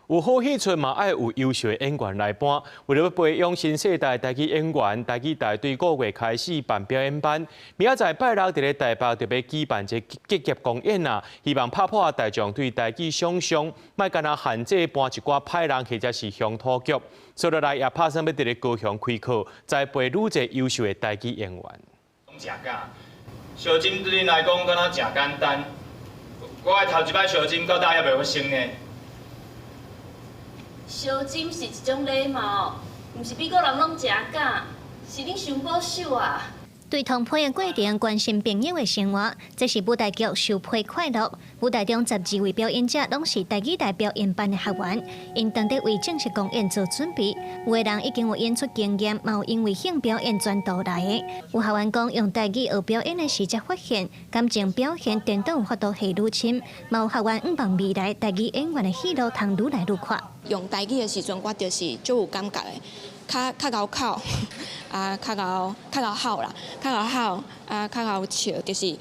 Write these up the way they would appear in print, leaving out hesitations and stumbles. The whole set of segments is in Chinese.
有好戏出嘛，爱有优秀的演员来搬。为了要培养新世代台语演员，台语台对5月开始办表演班。明仔载拜六伫咧台北特别举办一个结业公演啊，希望打破大众对台语想象，莫干那限制搬一寡歹人或者是乡土剧。所以来也拍算要伫咧高雄开课，栽培愈侪优秀的台语演员。食假，烧金对恁来讲，敢若真简单。我爱头一摆烧金，到大也袂发生呢。 烧金是一种礼貌，毋是美国人拢食假，是恁想保守啊。对同配的过程关心朋友的生活，这是舞台剧收配快乐。舞台中12位表演者拢是台语台表演班的学员，因当地为正式公演做准备。有的人已经有演出经验，嘛有因为性表演专导来的。有学员讲用台语学表演的时，才发现感情表现电脑有法度下愈深。嘛有学员希望未来台语演员的戏路通愈来愈宽。用台语的时阵，我就是足有感觉的。 较拗口，啊，较拗好啦，较拗好，啊，较拗笑，就是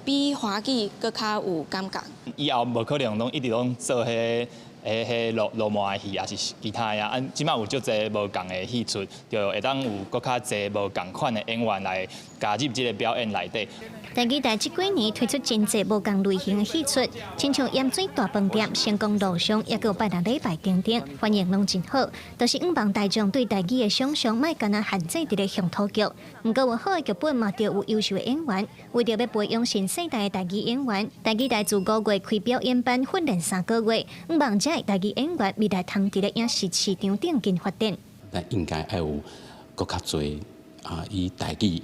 比华语搁较有感觉。以后无可能拢一直拢做迄落幕的戏，也是其他呀。即摆有足侪无共的戏出，就会当有搁较侪无共款的演员来加入这个表演内底。 台语台这几年推出真侪无共类型的戏出，亲像盐水大饭店、成功路上，也有拜六礼拜等等，反应拢真好。都是希望大众对台语的想象，莫干那限制伫咧乡土剧。不过有好的剧本嘛，就有优秀的演员。为着要培养新世代的台语演员，台语台自5月开表演班训练3个月，希望这台语演员未来通伫咧影视市场顶进发展。咱应该要有更较多以台语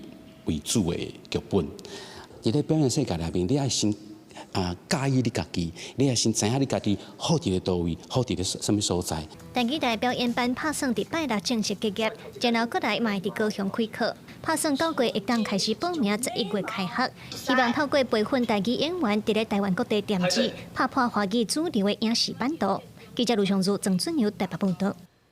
为主的剧本。 伫咧表演世界内面，你爱先介意你家己，你爱先知影你家己好伫咧倒位，好伫咧什么所在。台语台表演班拍算伫拜六正式结业，然后过来嘛会伫高雄开课，拍算9月会当开始报名，11月开学。希望透过培训台语演员，伫咧台湾各地点子，拍破华语主流的影视版图。记者卢尚如、郑俊尧台北报道。